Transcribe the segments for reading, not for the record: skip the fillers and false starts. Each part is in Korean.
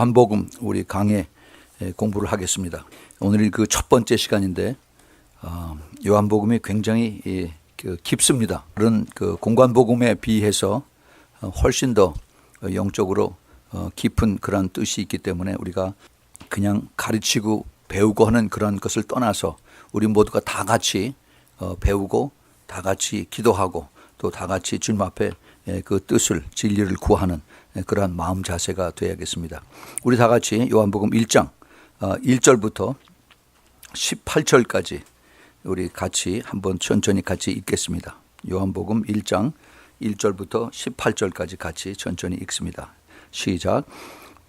요한복음 우리 강해 공부를 하겠습니다. 오늘 그 첫 번째 시간인데 요한복음이 굉장히 깊습니다. 그런 그 공관복음에 비해서 훨씬 더 영적으로 깊은 그런 뜻이 있기 때문에 우리가 그냥 가르치고 배우고 하는 그런 것을 떠나서 우리 모두가 다 같이 배우고 다 같이 기도하고 또 다 같이 주님 앞에 그 뜻을 진리를 구하는 그러한 마음 자세가 되어야겠습니다. 우리 다 같이 요한복음 1장 1절부터 18절까지 우리 같이 한번 천천히 같이 읽겠습니다. 요한복음 1장 1절부터 18절까지 같이 천천히 읽습니다. 시작.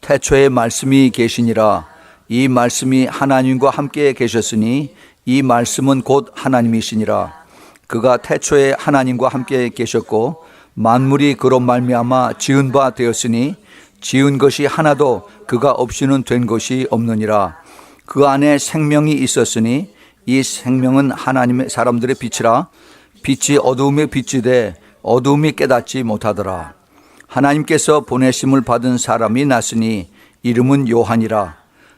태초에 말씀이 계시니라. 이 말씀이 하나님과 함께 계셨으니 이 말씀은 곧 하나님이시니라. 그가 태초에 하나님과 함께 계셨고 만물이 그로 말미암아 지은 바 되었으니 지은 것이 하나도 그가 없이는 된 것이 없느니라. 그 안에 생명이 있었으니 이 생명은 하나님의 사람들의 빛이라. 빛이 어두움에 비치되 어두움이 깨닫지 못하더라. 하나님께서 보내심을 받은 사람이 났으니 이름은 요한이라.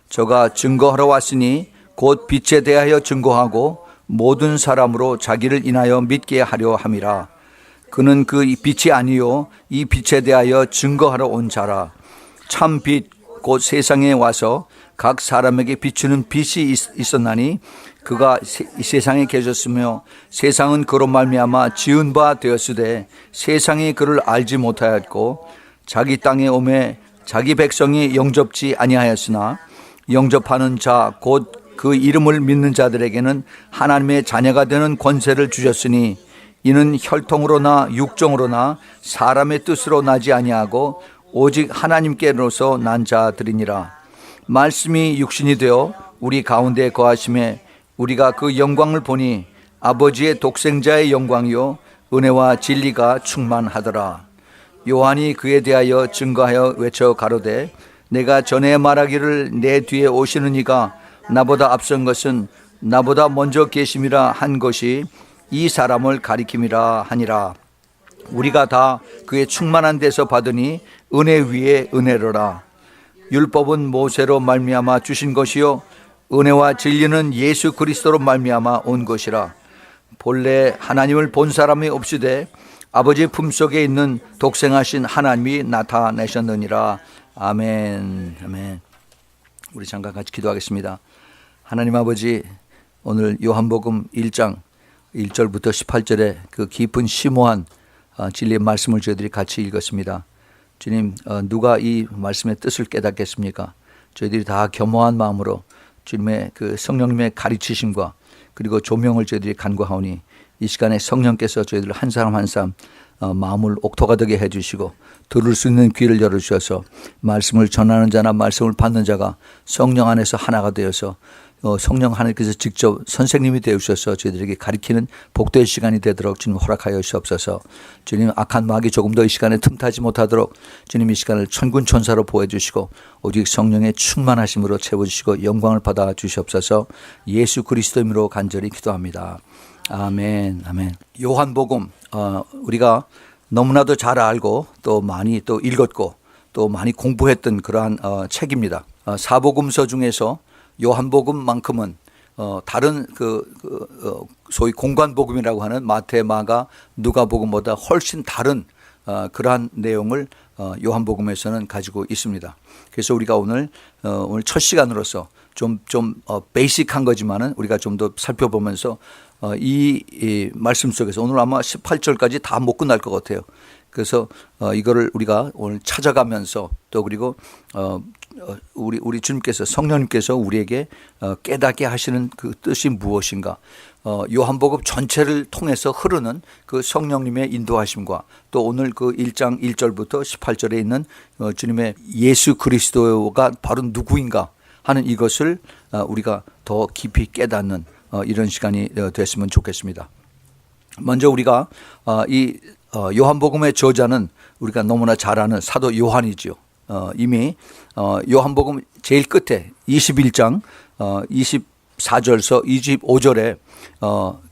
저가 증거하러 왔으니 곧 빛에 대하여 증거하고 모든 사람으로 자기를 인하여 믿게 하려 함이라. 그는 그 빛이 아니요 이 빛에 대하여 증거하러 온 자라. 참 빛 곧 세상에 와서 각 사람에게 비추는 빛이 있었나니 그가 세상에 계셨으며 세상은 그로 말미암아 지은 바 되었으되 세상이 그를 알지 못하였고 자기 땅에 오매 자기 백성이 영접지 아니하였으나 영접하는 자 곧 그 이름을 믿는 자들에게는 하나님의 자녀가 되는 권세를 주셨으니 이는 혈통으로나 육정으로나 사람의 뜻으로 나지 아니하고 오직 하나님께로서 난 자들이니라. 말씀이 육신이 되어 우리 가운데 거하심에 우리가 그 영광을 보니 아버지의 독생자의 영광이요 은혜와 진리가 충만하더라. 요한이 그에 대하여 증거하여 외쳐 가로되 내가 전에 말하기를 내 뒤에 오시는 이가 나보다 앞선 것은 나보다 먼저 계심이라 한 것이 이 사람을 가리킴이라 하니라. 우리가 다 그의 충만한 데서 받으니 은혜 위에 은혜로라. 율법은 모세로 말미암아 주신 것이요 은혜와 진리는 예수 그리스도로 말미암아 온 것이라. 본래 하나님을 본 사람이 없으되 아버지 품속에 있는 독생하신 하나님이 나타내셨느니라. 아멘. 아멘. 우리 잠깐 같이 기도하겠습니다. 하나님 아버지, 오늘 요한복음 1장 1절부터 18절에 그 깊은 심오한 진리의 말씀을 저희들이 같이 읽었습니다. 주님, 누가 이 말씀의 뜻을 깨닫겠습니까? 저희들이 다 겸허한 마음으로 주님의 그 성령님의 가르치심과 그리고 조명을 저희들이 간구하오니 이 시간에 성령께서 저희들 한 사람 한 사람 마음을 옥토가 되게 해주시고 들을 수 있는 귀를 열어주셔서 말씀을 전하는 자나 말씀을 받는 자가 성령 안에서 하나가 되어서 성령 하나님께서 직접 선생님이 되어주셔서 저희들에게 가르치는 복된 시간이 되도록 주님 허락하여 주옵소서. 주님, 악한 마귀 조금 더 이 시간에 틈타지 못하도록 주님 이 시간을 천군 천사로 보여주시고 오직 성령의 충만하심으로 채워주시고 영광을 받아 주시옵소서. 예수 그리스도 이름으로 간절히 기도합니다. 아멘. 아멘. 요한복음 우리가 너무나도 잘 알고 또 많이 또 읽었고 또 많이 공부했던 그러한 책입니다. 사복음서 중에서 요한복음만큼은 다른 소위 공관복음이라고 하는 마태, 마가, 누가복음보다 훨씬 다른 그러한 내용을 요한복음에서는 가지고 있습니다. 그래서 우리가 오늘 첫 시간으로서 좀 베이직한 거지만은 우리가 좀 더 살펴보면서 이 말씀 속에서 오늘 아마 18절까지 다 못 끝날 것 같아요. 그래서 이거를 우리가 오늘 찾아가면서 또 그리고 우리 주님께서 성령님께서 우리에게 깨닫게 하시는 그 뜻이 무엇인가, 요한복음 전체를 통해서 흐르는 그 성령님의 인도하심과 또 오늘 그 1장 1절부터 18절에 있는 주님의 예수 그리스도가 바로 누구인가 하는 이것을 우리가 더 깊이 깨닫는 이런 시간이 됐으면 좋겠습니다. 먼저 우리가 이 요한복음의 저자는 우리가 너무나 잘 아는 사도 요한이죠. 이미 요한복음 제일 끝에 21장 24절서 25절에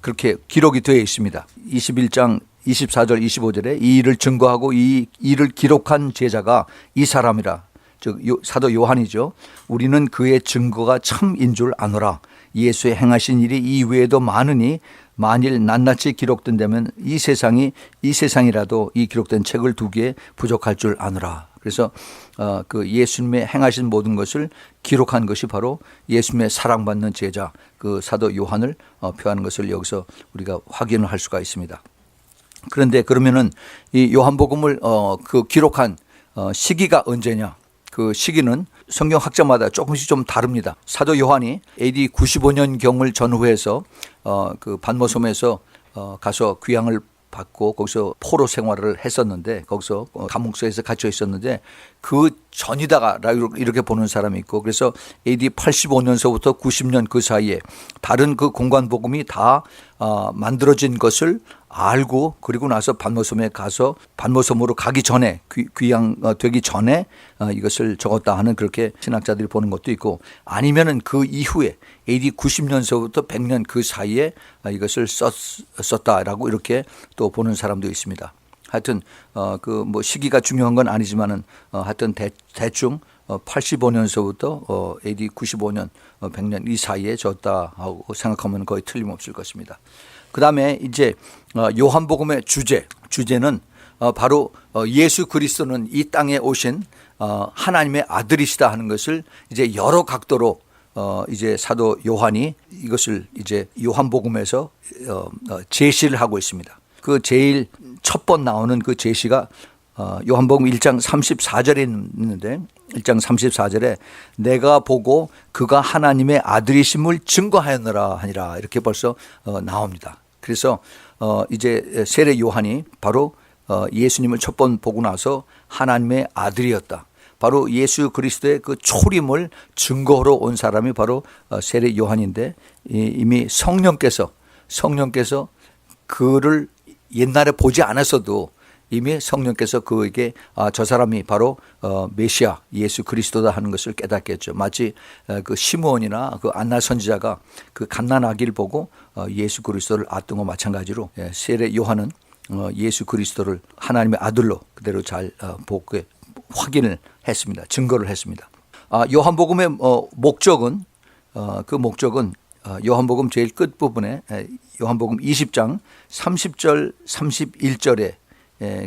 그렇게 기록이 되어 있습니다. 21장 24절 25절에 이 일을 증거하고 이 일을 기록한 제자가 이 사람이라. 즉 사도 요한이죠. 우리는 그의 증거가 참인 줄 아노라. 예수의 행하신 일이 이외에도 많으니 만일 낱낱이 기록된다면 이 세상이라도 이 기록된 책을 두기에 부족할 줄 아노라. 그래서 그 예수님의 행하신 모든 것을 기록한 것이 바로 예수님의 사랑받는 제자 그 사도 요한을 표하는 것을 여기서 우리가 확인을 할 수가 있습니다. 그런데 그러면은 이 요한복음을 그 기록한 시기가 언제냐? 그 시기는 성경학자마다 조금씩 좀 다릅니다. 사도 요한이 AD 95년경을 전후해서 그 반모섬에서 가서 귀향을 받고 거기서 포로 생활을 했었는데 거기서 감옥소에서 갇혀 있었는데 그 전이다가 이렇게 보는 사람이 있고 그래서 AD 85년서부터 90년 그 사이에 다른 그 공관복음이 다 만들어진 것을 알고 그리고 나서 반모섬에 가서 반모섬으로 가기 전에 귀양 되기 전에 이것을 적었다 하는 그렇게 신학자들이 보는 것도 있고 아니면은 그 이후에 AD 90년서부터 100년 그 사이에 이것을 썼다라고 이렇게 또 보는 사람도 있습니다. 하여튼 그 뭐 시기가 중요한 건 아니지만은 하여튼 대충 85년서부터 AD 95년 100년 이 사이에 졌다 하고 생각하면 거의 틀림없을 것입니다. 그다음에 이제 요한복음의 주제는 바로 예수 그리스도는 이 땅에 오신 하나님의 아들이시다 하는 것을 이제 여러 각도로 이제 사도 요한이 이것을 이제 요한복음에서 제시를 하고 있습니다. 그 제일 첫 번 나오는 그 제시가 요한복음 1장 34절에 있는데 1장 34절에 내가 보고 그가 하나님의 아들이심을 증거하였느라 하니라 이렇게 벌써 나옵니다. 그래서 이제 세례 요한이 바로 예수님을 첫 번 보고 나서 하나님의 아들이었다. 바로 예수 그리스도의 그 초림을 증거로 온 사람이 바로 세례 요한인데 이미 성령께서 그를 옛날에 보지 않았어도 이미 성령께서 그에게 저 사람이 바로 메시아 예수 그리스도다 하는 것을 깨닫겠죠. 마치 그 시므온이나 그 안나 선지자가 그 갓난 아기를 보고 예수 그리스도를 알았던 것 마찬가지로 세례 요한은 예수 그리스도를 하나님의 아들로 그대로 잘 보게 확인을 했습니다. 증거를 했습니다. 요한복음의 목적은 요한복음 제일 끝부분에 요한복음 20장 30절 31절에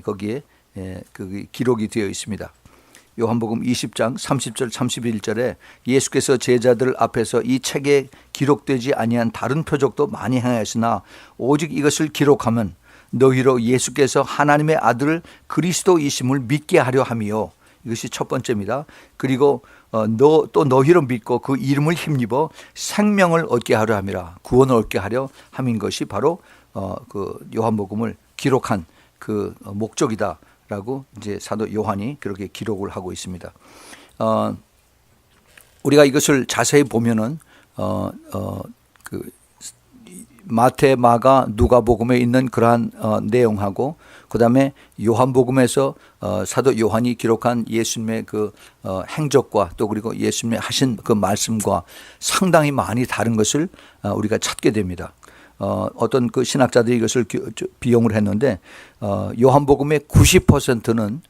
거기에 그 기록이 되어 있습니다. 요한복음 20장 30절 31절에 예수께서 제자들 앞에서 이 책에 기록되지 아니한 다른 표적도 많이 행하였으나 오직 이것을 기록하면 너희로 예수께서 하나님의 아들 그리스도이심을 믿게 하려 함이요. 이것이 첫 번째입니다. 그리고 또 너희로 믿고 그 이름을 힘입어 생명을 얻게 하려 함이라. 구원을 얻게 하려 함인 것이 바로 그 요한복음을 기록한 그 목적이다라고 이제 사도 요한이 그렇게 기록을 하고 있습니다. 우리가 이것을 자세히 보면은 그 마태, 마가, 누가복음에 있는 그러한 내용하고 그다음에 요한복음에서 사도 요한이 기록한 예수님의 그 행적과 또 그리고 예수님의 하신 그 말씀과 상당히 많이 다른 것을 우리가 찾게 됩니다. 어떤 그 신학자들이 이것을 비용을 했는데 요한복음의 90%는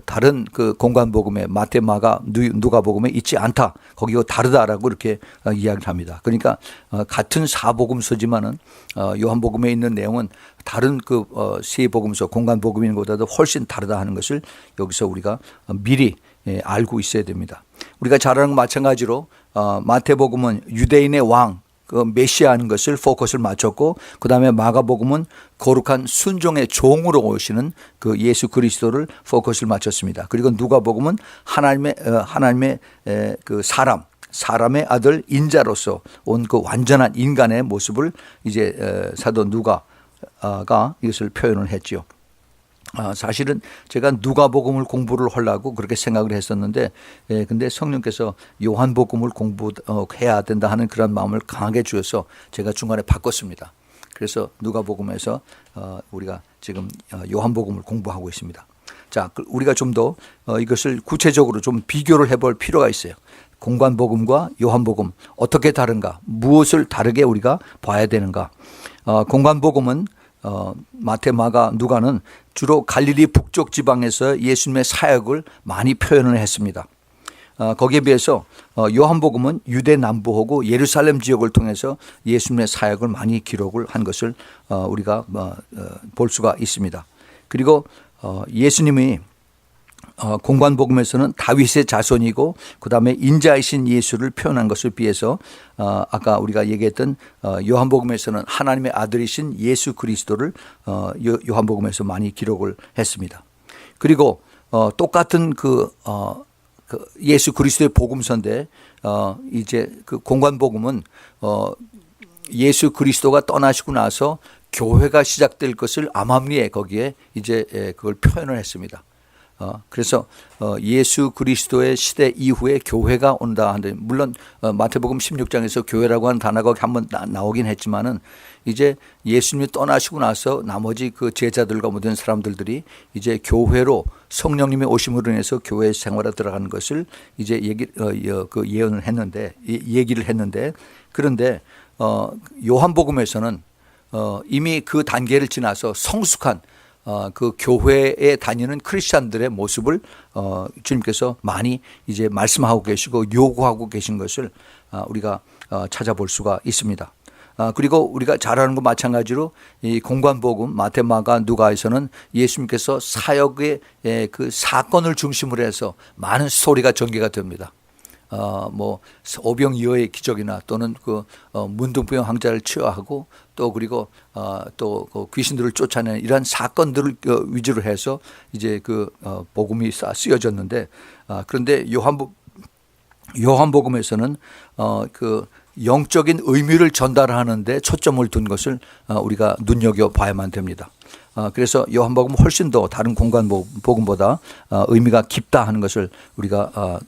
다른 그 공관복음에 마태, 마가, 누가복음에 있지 않다. 거기가 다르다라고 이렇게 이야기를 합니다. 그러니까 같은 사복음서지만은 요한복음에 있는 내용은 다른 그 세 복음서 공관복음인 것보다도 훨씬 다르다 하는 것을 여기서 우리가 미리 알고 있어야 됩니다. 우리가 잘 아는 것 마찬가지로 마태복음은 유대인의 왕 그 메시아하는 것을 포커스를 맞췄고 그다음에 마가복음은 거룩한 순종의 종으로 오시는 그 예수 그리스도를 포커스를 맞췄습니다. 그리고 누가복음은 하나님의 그 사람의 아들 인자로서 온 그 완전한 인간의 모습을 이제 사도 누가가 이것을 표현을 했지요. 사실은 제가 누가복음을 공부를 하려고 그렇게 생각을 했었는데 근데 성령께서 요한복음을 공부해야 된다 하는 그런 마음을 강하게 주셔서 제가 중간에 바꿨습니다. 그래서 누가복음에서 우리가 지금 요한복음을 공부하고 있습니다. 자, 우리가 좀 더 이것을 구체적으로 좀 비교를 해볼 필요가 있어요. 공관복음과 요한복음 어떻게 다른가? 무엇을 다르게 우리가 봐야 되는가? 공관복음은 마태, 마가, 누가는 주로 갈릴리 북쪽 지방에서 예수님의 사역을 많이 표현을 했습니다. 거기에 비해서 요한복음은 유대 남부하고 예루살렘 지역을 통해서 예수님의 사역을 많이 기록을 한 것을 우리가 볼 수가 있습니다. 그리고 예수님이 공관복음에서는 다윗의 자손이고 그다음에 인자이신 예수를 표현한 것을 비해서 아까 우리가 얘기했던 요한복음에서는 하나님의 아들이신 예수 그리스도를 요한복음에서 많이 기록을 했습니다. 그리고 똑같은 그 예수 그리스도의 복음서인데 이제 그 공관복음은 예수 그리스도가 떠나시고 나서 교회가 시작될 것을 암암리에 거기에 이제 그걸 표현을 했습니다. 그래서 예수 그리스도의 시대 이후에 교회가 온다 하는데, 물론 마태복음 16장에서 교회라고 하는 단어가 한번 나오긴 했지만은 이제 예수님이 떠나시고 나서 나머지 그 제자들과 모든 사람들이 이제 교회로 성령님의 오심으로 인해서 교회 생활에 들어가는 것을 이제 예언을 했는데, 얘기를 했는데, 그런데 요한복음에서는 이미 그 단계를 지나서 성숙한 그 교회에 다니는 크리스찬들의 모습을 주님께서 많이 이제 말씀하고 계시고 요구하고 계신 것을 우리가 찾아볼 수가 있습니다. 그리고 우리가 잘 아는 것 마찬가지로 이 공관복음 마태, 마가, 누가에서는 예수님께서 사역의 그 사건을 중심으로 해서 많은 스토리가 전개가 됩니다. 뭐 오병이어의 기적이나 또는 그 문둥병 환자를 치유하고 또 그리고 또 그 귀신들을 쫓아내는 이러한 사건들을 위주로 해서 이제 그 복음이 쓰여졌는데, 그런데 요한복음에서는 그 영적인 의미를 전달하는데 초점을 둔 것을 우리가 눈여겨 봐야만 됩니다. 그래서 요한복음은 훨씬 더 다른 공관복음보다 의미가 깊다 하는 것을 우리가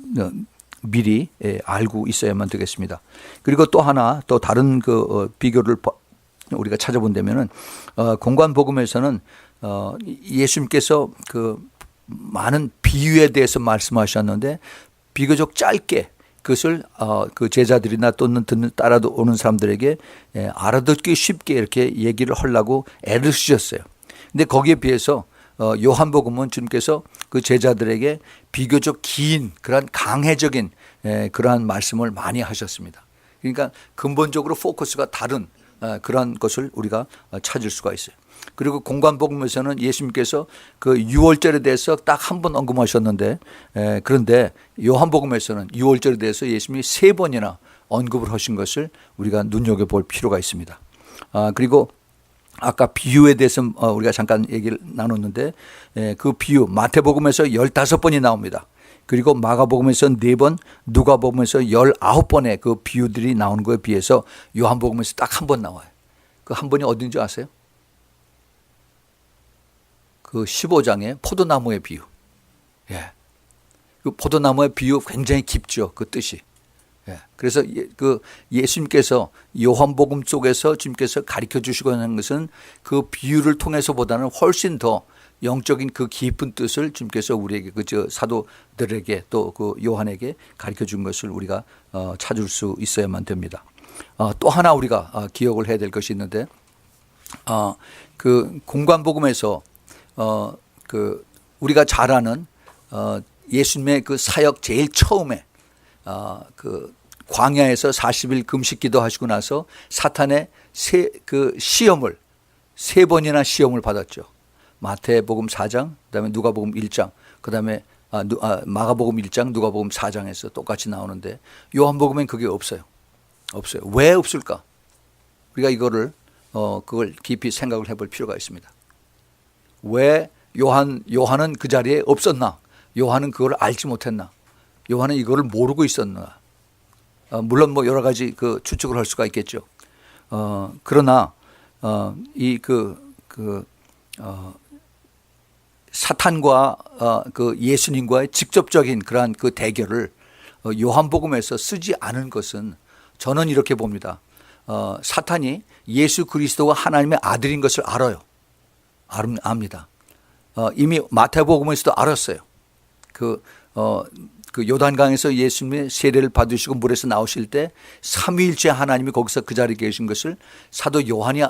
미리 알고 있어야만 되겠습니다. 그리고 또 하나 또 다른 그 비교를 우리가 찾아본다면은 공관복음에서는 예수님께서 그 많은 비유에 대해서 말씀하셨는데 비교적 짧게 그것을 그 제자들이나 또는 따라오는 사람들에게 알아듣기 쉽게 이렇게 얘기를 하려고 애를 쓰셨어요. 근데 거기에 비해서 요한복음은 주님께서 그 제자들에게 비교적 긴 그러한 강해적인 그러한 말씀을 많이 하셨습니다. 그러니까 근본적으로 포커스가 다른 그러한 것을 우리가 찾을 수가 있어요. 그리고 공관복음에서는 예수님께서 그 유월절에 대해서 딱 한 번 언급하셨는데, 그런데 요한복음에서는 유월절에 대해서 예수님이 3번이나 언급을 하신 것을 우리가 눈여겨볼 필요가 있습니다. 그리고 아까 비유에 대해서 우리가 잠깐 얘기를 나눴는데, 그 비유 마태복음에서 15번이 나옵니다. 그리고 마가복음에서 4번, 누가복음에서 19번의 그 비유들이 나오는 거에 비해서 요한복음에서 딱 한 번 나와요. 그 한 번이 어딘지 아세요? 그 15장의 포도나무의 비유. 그 포도나무의 비유 굉장히 깊죠. 그 뜻이. 그래서 그 예수님께서 요한복음 속에서 주님께서 가르쳐 주시고 하는 것은 그 비유를 통해서보다는 훨씬 더 영적인 그 깊은 뜻을 주님께서 우리에게 그 사도들에게 또 그 요한에게 가르쳐 준 것을 우리가 찾을 수 있어야만 됩니다. 또 하나 우리가 기억을 해야 될 것이 있는데, 그 공관복음에서 그 우리가 잘 아는 예수님의 그 사역 제일 처음에 그 광야에서 40일 금식 기도하시고 나서 사탄의 그 시험을 3번이나 시험을 받았죠. 마태복음 4장, 그다음에 누가복음 1장, 그다음에 마가복음 1장, 누가복음 4장에서 똑같이 나오는데 요한복음엔 그게 없어요. 왜 없을까? 우리가 이거를 그걸 깊이 생각을 해볼 필요가 있습니다. 왜 요한은 그 자리에 없었나? 요한은 그걸 알지 못했나? 요한은 이거를 모르고 있었나? 물론 뭐 여러 가지 그 추측을 할 수가 있겠죠. 그러나 사탄과 그 예수님과의 직접적인 그러한 그 대결을 요한복음에서 쓰지 않은 것은 저는 이렇게 봅니다. 사탄이 예수 그리스도가 하나님의 아들인 것을 알아요. 압니다. 이미 마태복음에서도 알았어요. 그 요단강에서 예수님의 세례를 받으시고 물에서 나오실 때 삼위일체 하나님이 거기서 그 자리에 계신 것을 사도 요한이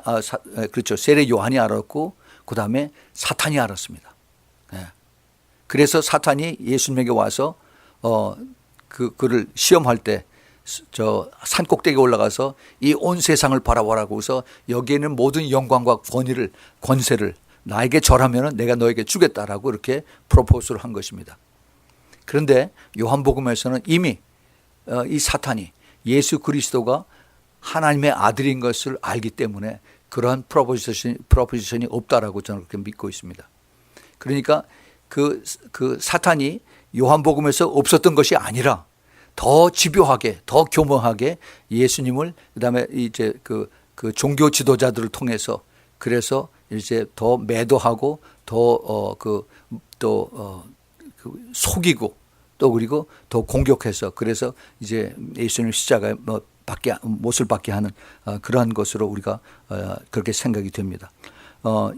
그렇죠. 세례 요한이 알았고 그 다음에 사탄이 알았습니다. 그래서 사탄이 예수님에게 와서 그를 시험할 때 저 산 꼭대기에 올라가서 이 온 세상을 바라보라고 해서 여기에는 모든 영광과 권위를 권세를 나에게 절하면은 내가 너에게 주겠다라고 이렇게 프로포즈를 한 것입니다. 그런데 요한복음에서는 이미 이 사탄이 예수 그리스도가 하나님의 아들인 것을 알기 때문에 그러한 프로포지션이 없다라고 저는 그렇게 믿고 있습니다. 그러니까 그 사탄이 요한복음에서 없었던 것이 아니라 더 집요하게, 더 교묘하게 예수님을 그다음에 이제 그 종교 지도자들을 통해서 그래서 이제 더 매도하고 더 속이고 또 그리고 더 공격해서 그래서 이제 예수님 십자가에 못을 받게 하는 그러한 것으로 우리가 그렇게 생각이 됩니다.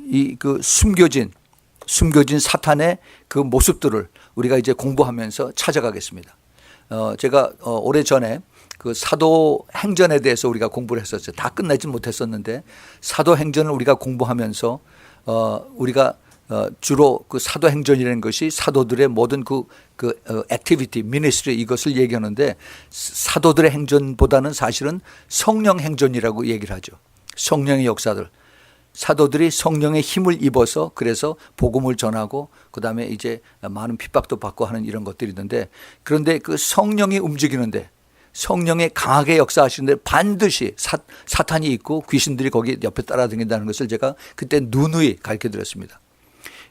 이 그 숨겨진 사탄의 그 모습들을 우리가 이제 공부하면서 찾아가겠습니다. 제가 오래전에 그 사도행전에 대해서 우리가 공부를 했었어요. 다 끝내지 못했었는데 사도행전을 우리가 공부하면서 우리가 주로 그 사도행전이라는 것이 사도들의 모든 그 액티비티, 미니스트리 이것을 얘기하는데 사도들의 행전보다는 사실은 성령 행전이라고 얘기를 하죠. 성령의 역사들. 사도들이 성령의 힘을 입어서 그래서 복음을 전하고 그다음에 이제 많은 핍박도 받고 하는 이런 것들이 있는데 그런데 그 성령이 움직이는데 성령의 강하게 역사하시는데 반드시 사탄이 있고 귀신들이 거기 옆에 따라다닌다는 것을 제가 그때 누누이 가르쳐 드렸습니다.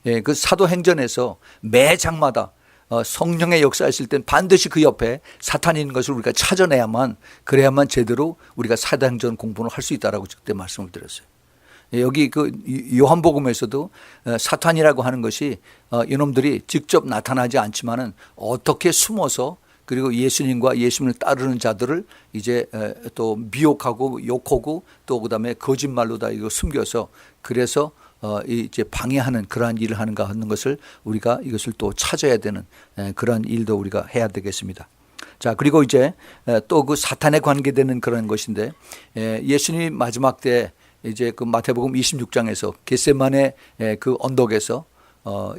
예, 그 사도행전에서 매 장마다 성령의 역사하실 땐 반드시 그 옆에 사탄이 있는 것을 우리가 찾아내야만 그래야만 제대로 우리가 사도행전 공부를 할 수 있다라고 그때 말씀을 드렸어요. 여기 그 요한복음에서도 사탄이라고 하는 것이 이놈들이 직접 나타나지 않지만은 어떻게 숨어서 그리고 예수님과 예수님을 따르는 자들을 이제 또 미혹하고 욕하고 또 그다음에 거짓말로 다 이거 숨겨서 그래서 이제 방해하는 그러한 일을 하는가 하는 것을 우리가 이것을 또 찾아야 되는 그러한 일도 우리가 해야 되겠습니다. 자, 그리고 이제 또 그 사탄에 관계되는 그런 것인데 예수님이 마지막 때 이제 그 마태복음 26장에서 겟세마네 그 언덕에서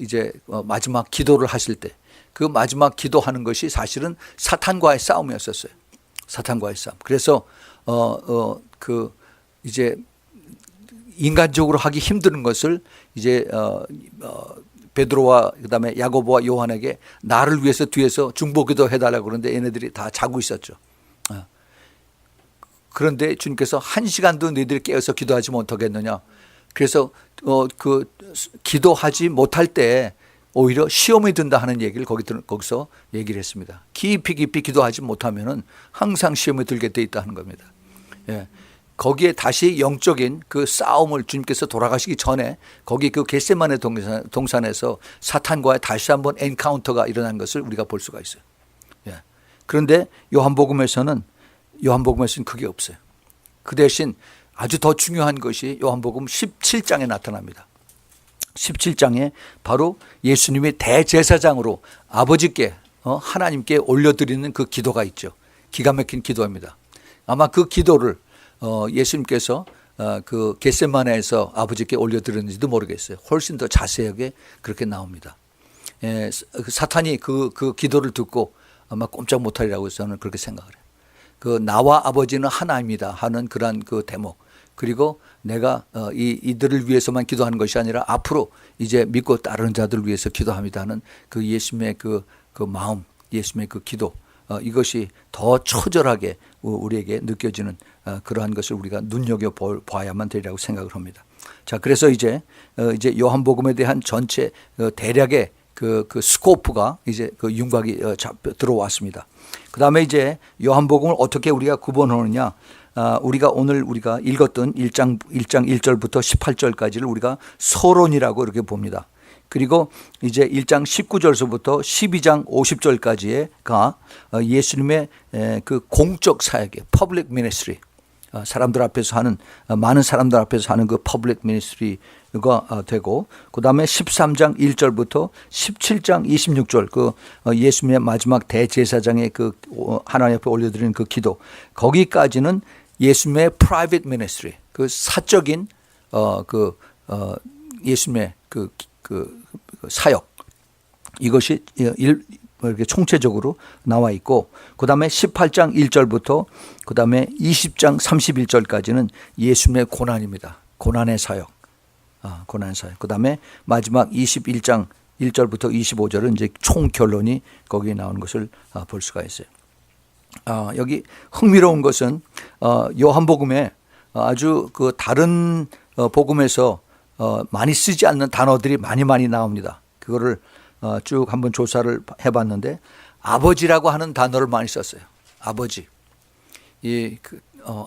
이제 마지막 기도를 하실 때 그 마지막 기도하는 것이 사실은 사탄과의 싸움이었었어요. 사탄과의 싸움. 그래서 그 이제 인간적으로 하기 힘든 것을 이제 베드로와 그다음에 야고보와 요한에게 나를 위해서 뒤에서 중보기도 해달라고 그러는데 얘네들이 다 자고 있었죠. 그런데 주님께서 1시간도 너희들이 깨어서 기도하지 못하겠느냐. 그래서 그 기도하지 못할 때 오히려 시험이 든다 하는 얘기를 거기서 얘기를 했습니다. 깊이 기도하지 못하면은 항상 시험에 들게 돼 있다 하는 겁니다. 예. 거기에 다시 영적인 그 싸움을 주님께서 돌아가시기 전에 거기 그 겟세마네 동산에서 사탄과의 다시 한번 엔카운터가 일어난 것을 우리가 볼 수가 있어요. 예. 그런데 요한복음에서는 그게 없어요. 그 대신 아주 더 중요한 것이 요한복음 17장에 나타납니다. 17장에 바로 예수님이 대제사장으로 아버지께 하나님께 올려드리는 그 기도가 있죠. 기가 막힌 기도입니다. 아마 그 기도를 예수님께서 그 겟세마네에서 아버지께 올려드렸는지도 모르겠어요. 훨씬 더 자세하게 그렇게 나옵니다. 사탄이 그 기도를 듣고 아마 꼼짝 못하리라고 저는 그렇게 생각을 해요. 그 나와 아버지는 하나입니다 하는 그런 그 대목 그리고 내가 이들을 위해서만 기도하는 것이 아니라 앞으로 이제 믿고 따르는 자들을 위해서 기도합니다 하는 그 예수님의 그 마음 예수님의 그 기도 이것이 더 처절하게 우리에게 느껴지는 그러한 것을 우리가 눈여겨봐야만 되리라고 생각을 합니다. 자, 그래서 이제 요한복음에 대한 전체 대략의 그 스코프가 이제 그 윤곽이 들어왔습니다. 그 다음에 이제 요한복음을 어떻게 우리가 구분하느냐. 우리가 오늘 우리가 읽었던 1장 1절부터 18절까지를 우리가 서론이라고 이렇게 봅니다. 그리고 이제 1장 19절서부터 12장 50절까지가 예수님의 그 공적 사역의 퍼블릭 미니스트리 사람들 앞에서 하는 많은 사람들 앞에서 하는 그 퍼블릭 미니스트리가 되고 그다음에 13장 1절부터 17장 26절 그 예수님의 마지막 대제사장의 그 하나님 앞에 올려드리는 그 기도 거기까지는 예수님의 프라이빗 미니스트리 그 사적인 예수님의 그 사역 이것이 이렇게 총체적으로 나와 있고, 그 다음에 18장 1절부터 그 다음에 20장 31절까지는 예수님의 고난입니다. 고난의 사역. 고난의 사역. 그 다음에 마지막 21장 1절부터 25절은 이제 총 결론이 거기에 나오는 것을 볼 수가 있어요. 여기 흥미로운 것은 요한복음에 아주 그 다른 복음에서 많이 쓰지 않는 단어들이 많이 나옵니다. 그거를 쭉 한번 조사를 해봤는데, 아버지라고 하는 단어를 많이 썼어요. 아버지.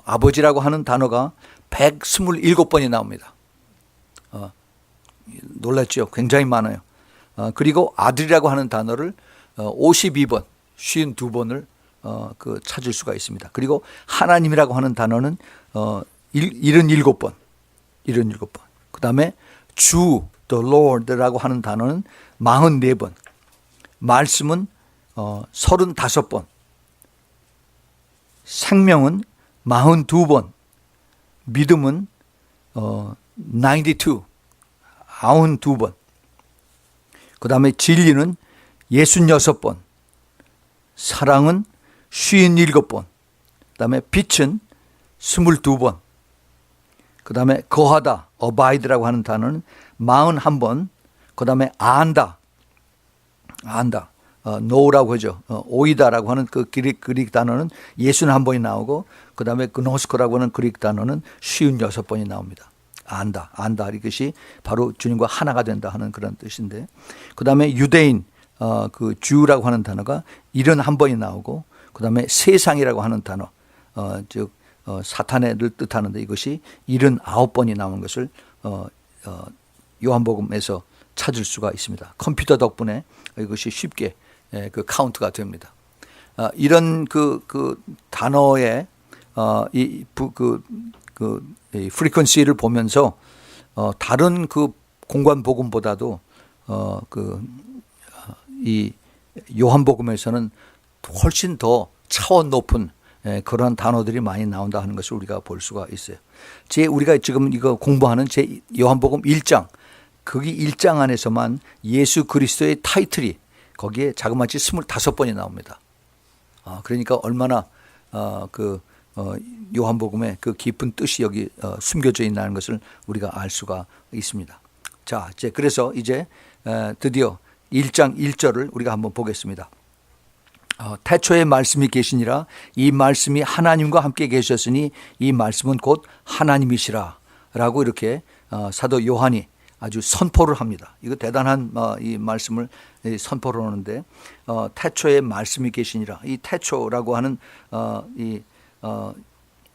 아버지라고 하는 단어가 127번이 나옵니다. 놀랐죠? 굉장히 많아요. 그리고 아들이라고 하는 단어를 52번, 52번을 찾을 수가 있습니다. 그리고 하나님이라고 하는 단어는 77번, 77번. 그 다음에 주, the Lord라고 하는 단어는 44번, 말씀은 35번, 생명은 42번, 믿음은 92, 92번, 그 다음에 진리는 66번, 사랑은 57번, 그 다음에 빛은 22번, 그 다음에 거하다, abide라고 하는 단어는 41번, 그 다음에 안다, know라고 하죠. 오이다라고 하는 그 그릭 단어는 61번이 나오고, 그 다음에 그노스코라고 하는 그릭 단어는 56번이 나옵니다. 안다. 이것이 바로 주님과 하나가 된다 하는 그런 뜻인데, 그 다음에 유대인, 그 주라고 하는 단어가 71번이 나오고, 그 다음에 세상이라고 하는 단어, 즉, 사탄을 뜻하는데 이것이 79번이 나오는 것을 요한복음에서 찾을 수가 있습니다. 컴퓨터 덕분에 이것이 쉽게 그 카운트가 됩니다. 이런 그 단어의 이 프리퀀시를 보면서 다른 그 공관 복음보다도 이 요한복음에서는 훨씬 더 차원 높은 그러한 단어들이 많이 나온다 하는 것을 우리가 볼 수가 있어요. 우리가 지금 이거 공부하는 제 요한복음 1장, 거기 1장 안에서만 예수 그리스도의 타이틀이 거기에 자그마치 25번이 나옵니다. 그러니까 얼마나 요한복음의 그 깊은 뜻이 여기 숨겨져 있다는 것을 우리가 알 수가 있습니다. 자, 그래서 이제 드디어 1장 1절을 우리가 한번 보겠습니다. 태초에 말씀이 계시니라, 이 말씀이 하나님과 함께 계셨으니 이 말씀은 곧 하나님이시라 라고 이렇게 사도 요한이 아주 선포를 합니다. 이거 대단한 이 말씀을 선포를 하는데, 태초에 말씀이 계시니라, 이 태초라고 하는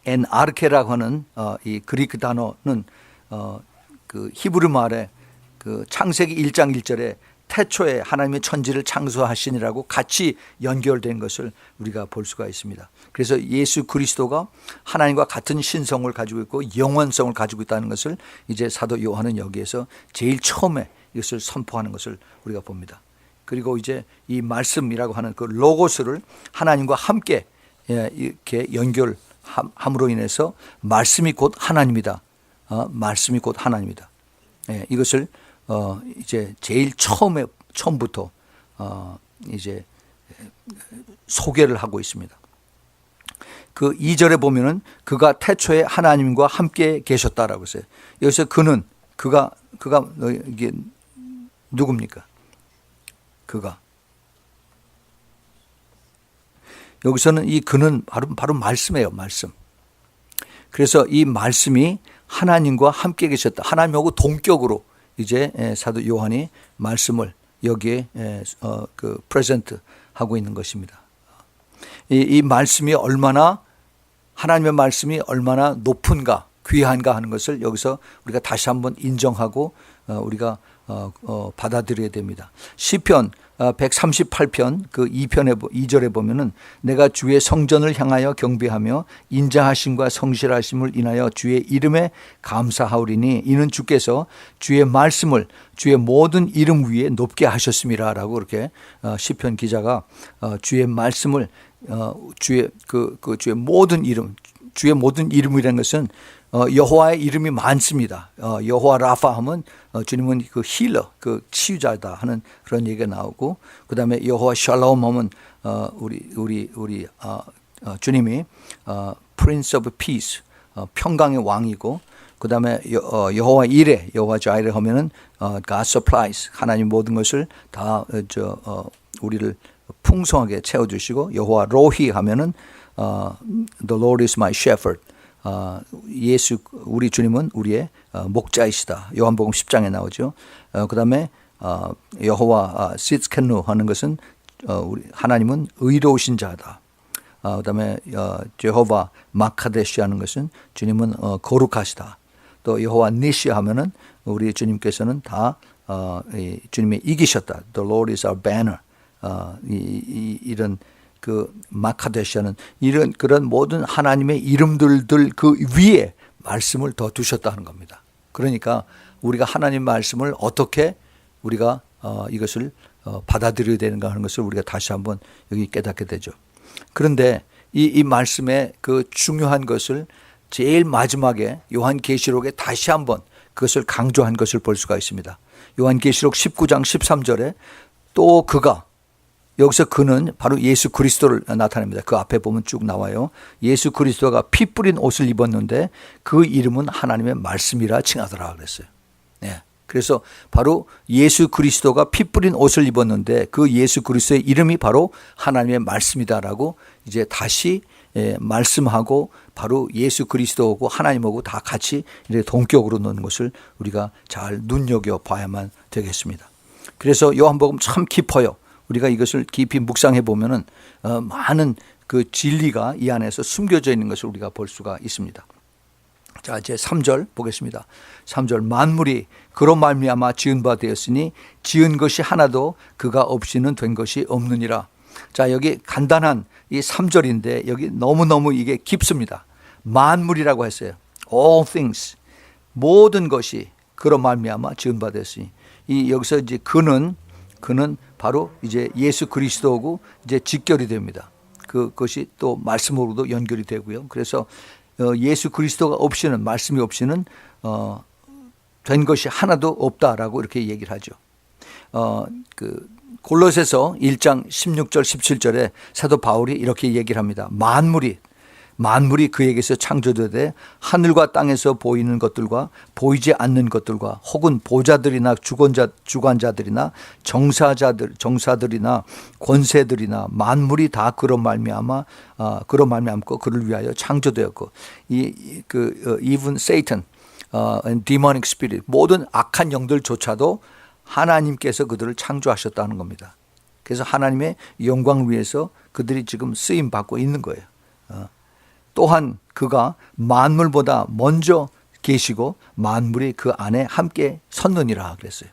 엔아르케라고 하는 이 그리크 단어는 그 히브리 말에 그 창세기 1장 1절에 태초에 하나님의 천지를 창조하시니라고 같이 연결된 것을 우리가 볼 수가 있습니다. 그래서 예수 그리스도가 하나님과 같은 신성을 가지고 있고 영원성을 가지고 있다는 것을 이제 사도 요한은 여기에서 제일 처음에 이것을 선포하는 것을 우리가 봅니다. 그리고 이제 이 말씀이라고 하는 그 로고스를 하나님과 함께 이렇게 연결함으로 인해서 말씀이 곧 하나님이다. 말씀이 곧 하나님이다. 이것을 이제 제일 처음부터 이제 소개를 하고 있습니다. 그 2절에 보면은 그가 태초에 하나님과 함께 계셨다라고 했어요. 여기서 그가 이게 누굽니까? 그가. 여기서는 이 그는 바로 말씀이에요, 말씀. 그래서 이 말씀이 하나님과 함께 계셨다. 하나님하고 동격으로 이제 사도 요한이 말씀을 여기에 그 프레젠트 하고 있는 것입니다. 이 말씀이 하나님의 말씀이 얼마나 높은가, 귀한가 하는 것을 여기서 우리가 다시 한번 인정하고 우리가 받아들여야 됩니다. 시편 138편 그 2절에 보면은 내가 주의 성전을 향하여 경배하며 인자하심과 성실하심을 인하여 주의 이름에 감사하오리니 이는 주께서 주의 말씀을 주의 모든 이름 위에 높게 하셨음이라라고 이렇게 시편 기자가 주의 말씀을 주의 모든 이름이라는 것은 여호와의 이름이 많습니다. 여호와 라파 하면 주님은 그 힐러, 그 치유자다 하는 그런 얘기가 나오고, 그 다음에 여호와 샬롬 하면 우리 주님이 Prince of Peace, 평강의 왕이고, 그 다음에 여호와 이레, 여호와 자이레 하면은 God supplies, 하나님 모든 것을 다 우리를 풍성하게 채워주시고, 여호와 로히 하면은 The Lord is my shepherd, 예수 우리 주님은 우리의 목자이시다. 요한복음 10장에 나오죠. 그 다음에 여호와 시츠켄누 하는 것은 우리 하나님은 의로우신 자다. 그 다음에 여호와 마카데시 하는 것은 주님은 거룩하시다. 또 여호와 니시 하면은 우리 주님께서는 다 주님이 이기셨다. The Lord is our banner. 이런 그 마카데시아는 이런 그런 모든 하나님의 이름들 그 위에 말씀을 더 두셨다는 겁니다. 그러니까 우리가 하나님 말씀을 어떻게 우리가 이것을 받아들여야 되는가 하는 것을 우리가 다시 한번 여기 깨닫게 되죠. 그런데 이 말씀의 그 중요한 것을 제일 마지막에 요한계시록에 다시 한번 그것을 강조한 것을 볼 수가 있습니다. 요한계시록 19장 13절에 또 그가, 여기서 그는 바로 예수 그리스도를 나타냅니다. 그 앞에 보면 쭉 나와요. 예수 그리스도가 피 뿌린 옷을 입었는데 그 이름은 하나님의 말씀이라 칭하더라 그랬어요. 네. 그래서 바로 예수 그리스도가 피 뿌린 옷을 입었는데 그 예수 그리스도의 이름이 바로 하나님의 말씀이다라고 이제 다시 말씀하고, 바로 예수 그리스도하고 하나님하고 다 같이 이렇게 동격으로 놓는 것을 우리가 잘 눈여겨봐야만 되겠습니다. 그래서 요한복음 참 깊어요. 우리가 이것을 깊이 묵상해 보면은 많은 그 진리가 이 안에서 숨겨져 있는 것을 우리가 볼 수가 있습니다. 자, 이제 3절 보겠습니다. 3절, 만물이 그로 말미암아 지은 바 되었으니 지은 것이 하나도 그가 없이는 된 것이 없느니라. 자, 여기 간단한 이 3절인데 여기 너무너무 이게 깊습니다. 만물이라고 했어요. All things, 모든 것이 그로 말미암아 지은 바 되었으니, 이 여기서 이제 그는 바로 이제 예수 그리스도고 이제 직결이 됩니다. 그것이 또 말씀으로도 연결이 되고요. 그래서 예수 그리스도가 없이는, 말씀이 없이는 된 것이 하나도 없다라고 이렇게 얘기를 하죠. 그 골로새서 1장 16절 17절에 사도 바울이 이렇게 얘기를 합니다. 만물이 그에게서 창조되되 하늘과 땅에서 보이는 것들과 보이지 않는 것들과 혹은 보좌들이나 주관자들이나 정사들이나 권세들이나 만물이 다 그로 말미암고 그를 위하여 창조되었고, even Satan and demonic spirit, 모든 악한 영들조차도 하나님께서 그들을 창조하셨다는 겁니다. 그래서 하나님의 영광을 위해서 그들이 지금 쓰임 받고 있는 거예요. 또한 그가 만물보다 먼저 계시고 만물이 그 안에 함께 섰느니라 그랬어요.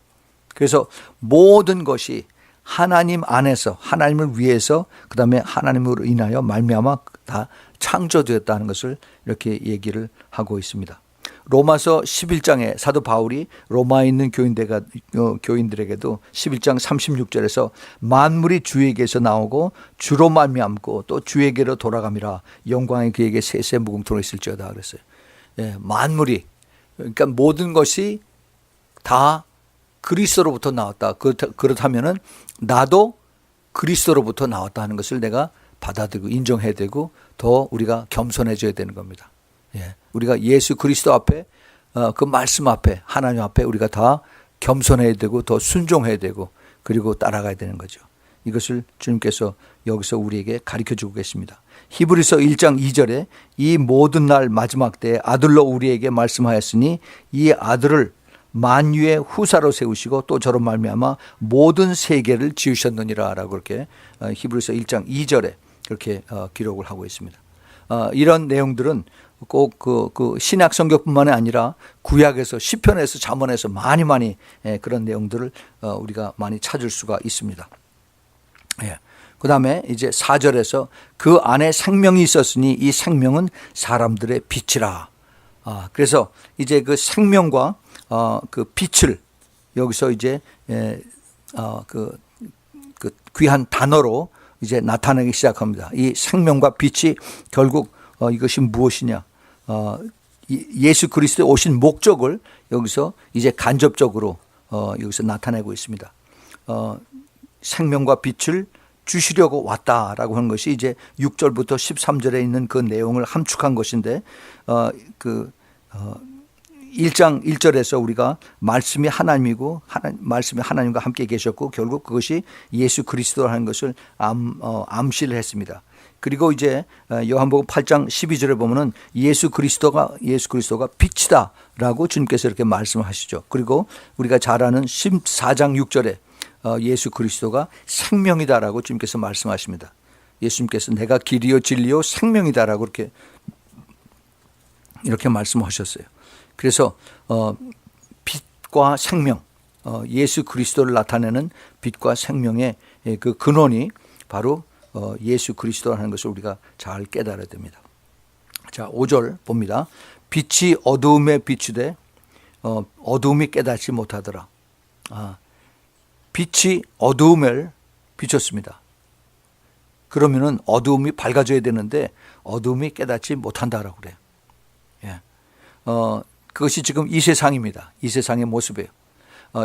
그래서 모든 것이 하나님 안에서, 하나님을 위해서, 그 다음에 하나님으로 인하여 말미암아 다 창조되었다는 것을 이렇게 얘기를 하고 있습니다. 로마서 11장에 사도 바울이 로마에 있는 교인들에게도 11장 36절에서 만물이 주에게서 나오고 주로 말미암고 또 주에게로 돌아감이라 영광이 그에게 세세 무궁토록 있을지어다 그랬어요. 예, 만물이, 그러니까 모든 것이 다 그리스도로부터 나왔다. 그렇다면은 나도 그리스도로부터 나왔다 하는 것을 내가 받아들이고 인정해야 되고 더 우리가 겸손해져야 되는 겁니다. 예, 우리가 예수 그리스도 앞에, 그 말씀 앞에, 하나님 앞에 우리가 다 겸손해야 되고 더 순종해야 되고 그리고 따라가야 되는 거죠. 이것을 주님께서 여기서 우리에게 가르쳐주고 계십니다. 히브리서 1장 2절에 이 모든 날 마지막 때에 아들로 우리에게 말씀하였으니 이 아들을 만유의 후사로 세우시고 또 저로 말미암아 모든 세계를 지으셨느니라 라고 이렇게 히브리서 1장 2절에 그렇게 기록을 하고 있습니다. 이런 내용들은 꼭 그 신약 성경뿐만이 아니라 구약에서, 시편에서, 잠언에서 많이 그런 내용들을 우리가 많이 찾을 수가 있습니다. 예. 그 다음에 이제 4절에서 그 안에 생명이 있었으니 이 생명은 사람들의 빛이라. 그래서 이제 그 생명과 그 빛을 여기서 이제 그 귀한 단어로 이제 나타나기 시작합니다. 이 생명과 빛이 결국 이것이 무엇이냐? 예수 그리스도의 오신 목적을 여기서 이제 간접적으로 여기서 나타내고 있습니다. 생명과 빛을 주시려고 왔다라고 하는 것이 이제 6절부터 13절에 있는 그 내용을 함축한 것인데 1장 1절에서 우리가 말씀이 하나님이고 말씀이 하나님과 함께 계셨고 결국 그것이 예수 그리스도라는 것을 암시를 했습니다. 그리고 이제 요한복음 8장 12절에 보면은 예수 그리스도가 빛이다라고 주님께서 이렇게 말씀하시죠. 그리고 우리가 잘 아는 14장 6절에 예수 그리스도가 생명이다라고 주님께서 말씀하십니다. 예수님께서 내가 길이요 진리요 생명이다라고 이렇게 말씀하셨어요. 그래서 빛과 생명, 예수 그리스도를 나타내는 빛과 생명의 그 근원이 바로 예수 그리스도라는 것을 우리가 잘 깨달아야 됩니다. 자, 5절 봅니다. 빛이 어두움에 비추되 어두움이 깨닫지 못하더라. 빛이 어두움을 비췄습니다. 그러면은 어두움이 밝아져야 되는데 어두움이 깨닫지 못한다라고 그래요. 예. 그것이 지금 이 세상입니다. 이 세상의 모습이에요.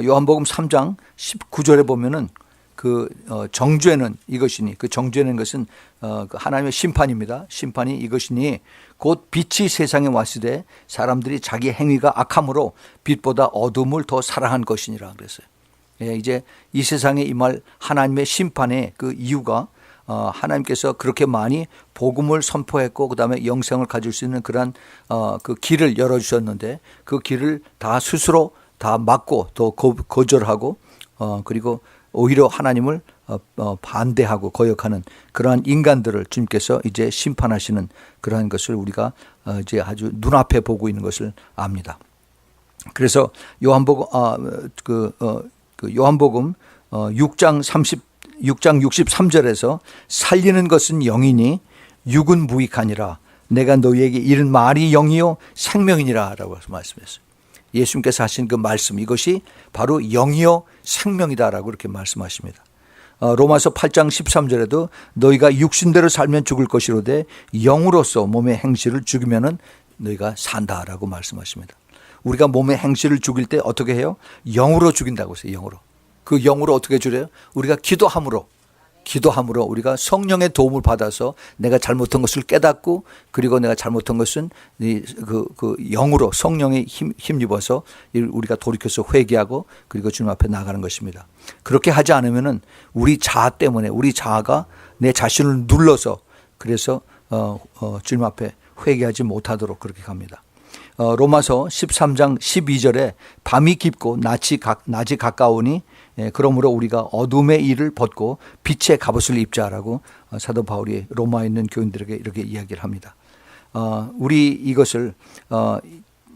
요한복음 3장 19절에 보면은 그 정죄는 이것이니, 그 정죄는 것은 하나님의 심판입니다. 심판이 이것이니 곧 빛이 세상에 왔으되 사람들이 자기 행위가 악함으로 빛보다 어둠을 더 사랑한 것이니라 그랬어요. 예, 이제 이 세상에 임할 하나님의 심판의 그 이유가 하나님께서 그렇게 많이 복음을 선포했고 그다음에 영생을 가질 수 있는 그러한 그 길을 열어주셨는데 그 길을 다 스스로 다 막고 또 거절하고 그리고 오히려 하나님을 반대하고 거역하는 그러한 인간들을 주님께서 이제 심판하시는 그러한 것을 우리가 이제 아주 눈앞에 보고 있는 것을 압니다. 그래서 요한복음 요한복음 6장 63절에서 살리는 것은 영이니 육은 무익하니라. 내가 너희에게 이른 말이 영이요 생명이니라 라고 말씀했어요. 예수님께서 하신 그 말씀, 이것이 바로 영이요 생명이다라고 이렇게 말씀하십니다. 로마서 8장 13절에도 너희가 육신대로 살면 죽을 것이로되 영으로서 몸의 행실을 죽이면은 너희가 산다라고 말씀하십니다. 우리가 몸의 행실을 죽일 때 어떻게 해요? 영으로 죽인다고 했어요. 영으로. 그 영으로 어떻게 죽여요? 우리가 기도함으로 우리가 성령의 도움을 받아서 내가 잘못한 것을 깨닫고 그리고 내가 잘못한 것은 그 영으로 성령에 힘입어서 우리가 돌이켜서 회개하고 그리고 주님 앞에 나가는 것입니다. 그렇게 하지 않으면은 우리 자아 때문에 우리 자아가 내 자신을 눌러서 그래서 주님 앞에 회개하지 못하도록 그렇게 갑니다. 로마서 13장 12절에 밤이 깊고 낮이 가까우니 그러므로 우리가 어둠의 일을 벗고 빛의 갑옷을 입자라고 사도 바울이 로마에 있는 교인들에게 이렇게 이야기를 합니다. 우리 이것이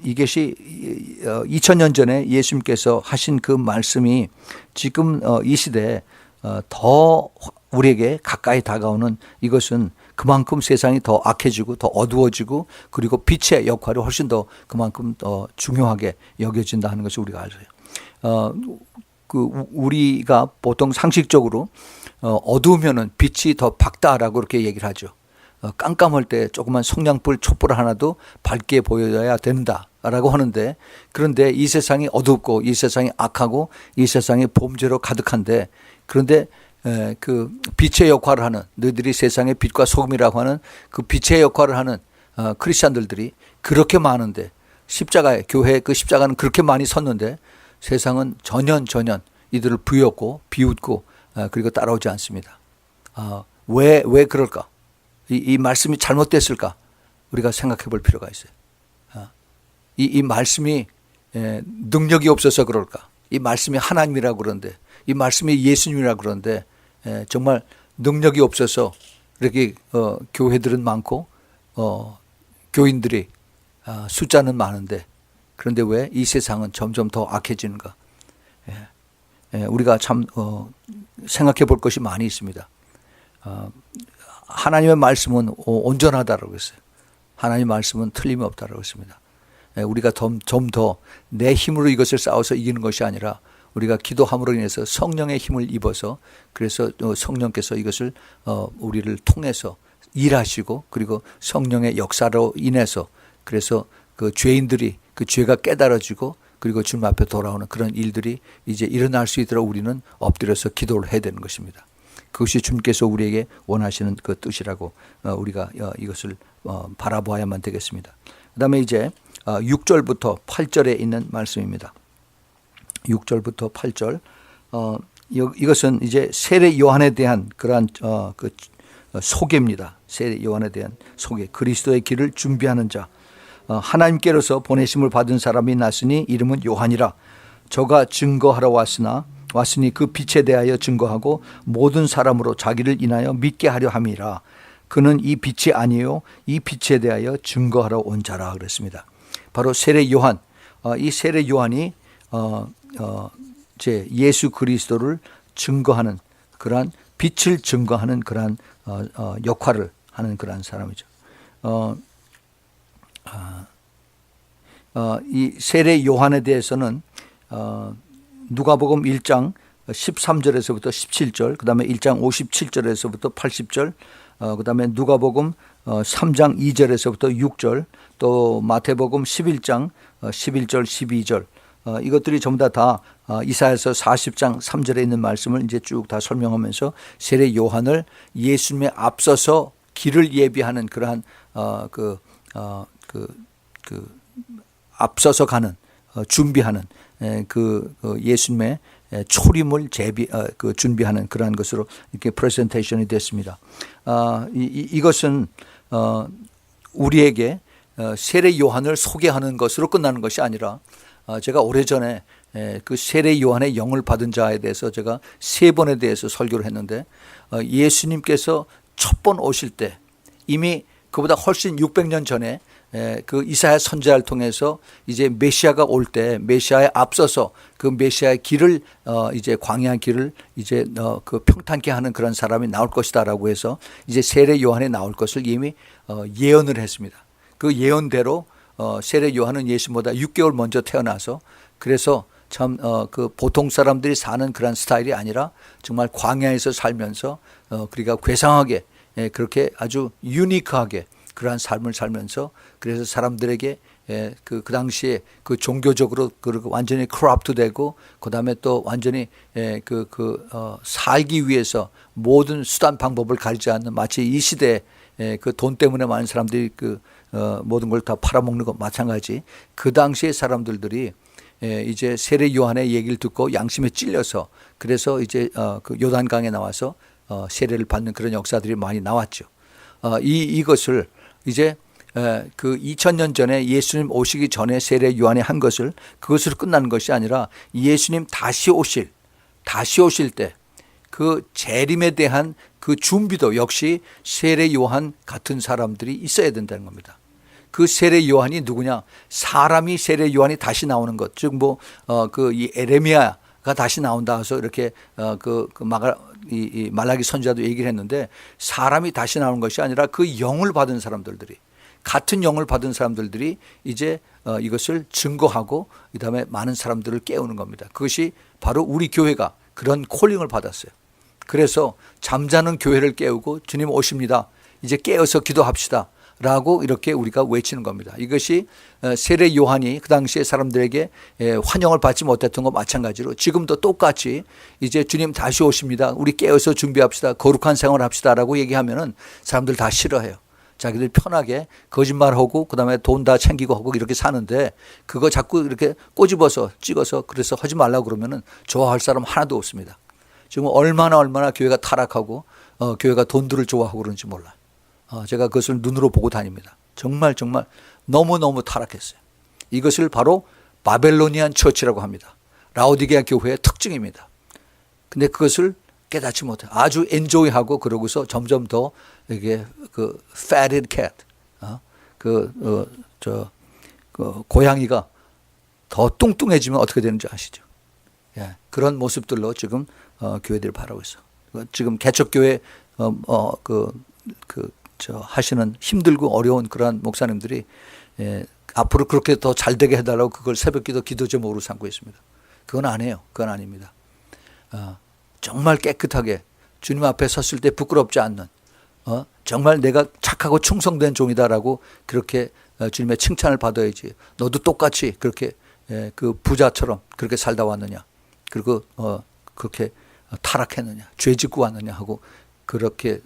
2000년 전에 예수님께서 하신 그 말씀이 지금 이 시대에 더 우리에게 가까이 다가오는 이것은 그만큼 세상이 더 악해지고 더 어두워지고 그리고 빛의 역할이 훨씬 더 그만큼 더 중요하게 여겨진다 하는 것을 우리가 알아요. 우리가 보통 상식적으로 어두우면은 빛이 더 밝다라고 그렇게 얘기를 하죠. 깜깜할 때 조그만 성냥불 촛불 하나도 밝게 보여야 된다라고 하는데 그런데 이 세상이 어둡고 이 세상이 악하고 이 세상이 범죄로 가득한데 그런데 그 빛의 역할을 하는 너희들이 세상의 빛과 소금이라고 하는 그 빛의 역할을 하는 크리스찬들이 그렇게 많은데 십자가에 교회에 그 십자가는 그렇게 많이 섰는데 세상은 전혀 이들을 비웃고 그리고 따라오지 않습니다. 왜 그럴까? 이 말씀이 잘못됐을까? 우리가 생각해 볼 필요가 있어요. 이 말씀이 능력이 없어서 그럴까? 이 말씀이 하나님이라고 그러는데 이 말씀이 예수님이라고 그러는데 정말 능력이 없어서 이렇게 교회들은 많고 교인들이 숫자는 많은데 그런데 왜 이 세상은 점점 더 악해지는가? 우리가 참 생각해 볼 것이 많이 있습니다. 하나님의 말씀은 온전하다라고 했어요. 하나님의 말씀은 틀림이 없다라고 했습니다. 우리가 좀 더 내 힘으로 이것을 싸워서 이기는 것이 아니라 우리가 기도함으로 인해서 성령의 힘을 입어서 그래서 성령께서 이것을 우리를 통해서 일하시고 그리고 성령의 역사로 인해서 그래서 그 죄인들이 그 죄가 깨달아지고 그리고 주님 앞에 돌아오는 그런 일들이 이제 일어날 수 있도록 우리는 엎드려서 기도를 해야 되는 것입니다. 그것이 주님께서 우리에게 원하시는 그 뜻이라고 우리가 이것을 바라보아야만 되겠습니다. 그 다음에 이제 6절부터 8절에 있는 말씀입니다. 6절부터 8절. 이것은 이제 세례 요한에 대한 그러한 그 소개입니다. 세례 요한에 대한 소개. 그리스도의 길을 준비하는 자. 하나님께로서 보내심을 받은 사람이 났으니 이름은 요한이라. 저가 증거하러 왔으니 그 빛에 대하여 증거하고 모든 사람으로 자기를 인하여 믿게 하려 함이라. 그는 이 빛이 아니요 이 빛에 대하여 증거하러 온 자라 그랬습니다. 바로 세례 요한. 이 세례 요한이 예수 그리스도를 증거하는 그러한 빛을 증거하는 그러한 역할을 하는 그러한 사람이죠. 이 세례 요한에 대해서는 누가복음 1장 13절에서부터 17절, 그 다음에 1장 57절에서부터 80절, 그 다음에 누가복음 3장 2절에서부터 6절, 또 마태복음 11장 11절 12절, 이것들이 전부 다 이사야서 40장 3절에 있는 말씀을 이제 쭉 다 설명하면서 세례 요한을 예수님에 앞서서 길을 예비하는 그러한 앞서서 가는 준비하는 그 예수님의 초림을 준비하는 그러한 것으로 이렇게 프레젠테이션이 됐습니다. 이것은 우리에게 세례 요한을 소개하는 것으로 끝나는 것이 아니라 제가 오래전에 그 세례 요한의 영을 받은 자에 대해서 제가 3번에 대해서 설교를 했는데 예수님께서 첫 번 오실 때 이미 그보다 훨씬 600년 전에 그 이사야 선지자를 통해서 이제 메시아가 올 때 메시아에 앞서서 그 메시아의 길을 이제 광야 길을 이제 그 평탄케 하는 그런 사람이 나올 것이다라고 해서 이제 세례 요한이 나올 것을 이미 예언을 했습니다. 그 예언대로 세례 요한은 예수보다 6개월 먼저 태어나서 그래서 참 그 보통 사람들이 사는 그런 스타일이 아니라 정말 광야에서 살면서 그러니까 괴상하게 그렇게 아주 유니크하게 그러한 삶을 살면서 그래서 사람들에게 그 당시에 그 종교적으로 완전히 크롭트 되고 그다음에 또 완전히 살기 위해서 모든 수단 방법을 가리지 않는 마치 이 시대에 그 돈 때문에 많은 사람들이 모든 걸 다 팔아먹는 것 마찬가지. 그 당시의 사람들이 이제 세례 요한의 얘기를 듣고 양심에 찔려서 그래서 이제 그 요단강에 나와서 세례를 받는 그런 역사들이 많이 나왔죠. 이것을 이제 그 2000년 전에 예수님 오시기 전에 세례 요한이 한 것을 그것으로 끝나는 것이 아니라 예수님 다시 오실 때 그 재림에 대한 그 준비도 역시 세례 요한 같은 사람들이 있어야 된다는 겁니다. 그 세례 요한이 누구냐? 사람이 세례 요한이 다시 나오는 것, 즉 이 에레미야가 다시 나온다 해서 이렇게 말라기 선지자도 얘기를 했는데 사람이 다시 나오는 것이 아니라 그 영을 받은 사람들이 같은 영을 받은 사람들이 이제 이것을 증거하고 그다음에 많은 사람들을 깨우는 겁니다. 그것이 바로 우리 교회가 그런 콜링을 받았어요. 그래서 잠자는 교회를 깨우고 주님 오십니다. 이제 깨어서 기도합시다. 라고 이렇게 우리가 외치는 겁니다. 이것이 세례 요한이 그 당시에 사람들에게 환영을 받지 못했던 것 마찬가지로 지금도 똑같이 이제 주님 다시 오십니다. 우리 깨어서 준비합시다. 거룩한 생활을 합시다. 라고 얘기하면은 사람들 다 싫어해요. 자기들 편하게 거짓말하고 그다음에 돈 다 챙기고 하고 이렇게 사는데 그거 자꾸 이렇게 꼬집어서 찍어서 그래서 하지 말라고 그러면은 좋아할 사람 하나도 없습니다. 지금 얼마나 교회가 타락하고 교회가 돈들을 좋아하고 그러는지 몰라요. 제가 그것을 눈으로 보고 다닙니다. 정말 너무너무 타락했어요. 이것을 바로 바벨로니안 처치라고 합니다. 라오디게아 교회의 특징입니다. 근데 그것을 깨닫지 못해요. 아주 엔조이하고 그러고서 점점 더 이게 그 fatted cat, 고양이가 더 뚱뚱해지면 어떻게 되는지 아시죠? 예, 그런 모습들로 지금 교회들을 바라고 있어. 지금 개척교회 하시는 힘들고 어려운 그러한 목사님들이 앞으로 그렇게 더 잘 되게 해달라고 그걸 새벽기도 기도 제목으로 삼고 있습니다. 그건 안 해요. 그건 아닙니다. 정말 깨끗하게 주님 앞에 섰을 때 부끄럽지 않는 정말 내가 착하고 충성된 종이다라고 그렇게 주님의 칭찬을 받아야지. 너도 똑같이 그렇게 그 부자처럼 그렇게 살다 왔느냐. 그리고 그렇게 타락했느냐. 죄 짓고 왔느냐 하고 그렇게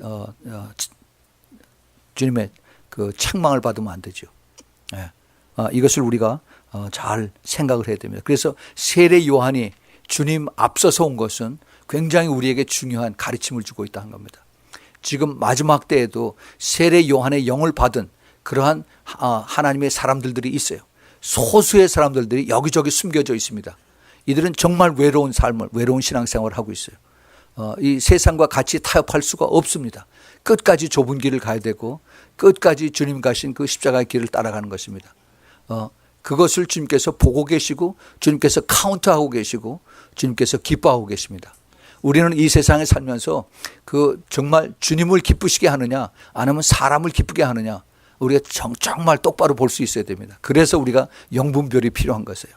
주님의 그 책망을 받으면 안 되죠. 이것을 우리가 잘 생각을 해야 됩니다. 그래서 세례 요한이 주님 앞서서 온 것은 굉장히 우리에게 중요한 가르침을 주고 있다는 겁니다. 지금 마지막 때에도 세례 요한의 영을 받은 그러한 하나님의 사람들이 있어요. 소수의 사람들이 여기저기 숨겨져 있습니다. 이들은 정말 외로운 삶을, 외로운 신앙생활을 하고 있어요. 이 세상과 같이 타협할 수가 없습니다. 끝까지 좁은 길을 가야 되고 끝까지 주님 가신 그 십자가의 길을 따라가는 것입니다. 그것을 주님께서 보고 계시고 주님께서 카운트하고 계시고 주님께서 기뻐하고 계십니다. 우리는 이 세상에 살면서 그 정말 주님을 기쁘시게 하느냐 아니면 사람을 기쁘게 하느냐 우리가 정말 똑바로 볼 수 있어야 됩니다. 그래서 우리가 영분별이 필요한 것이에요.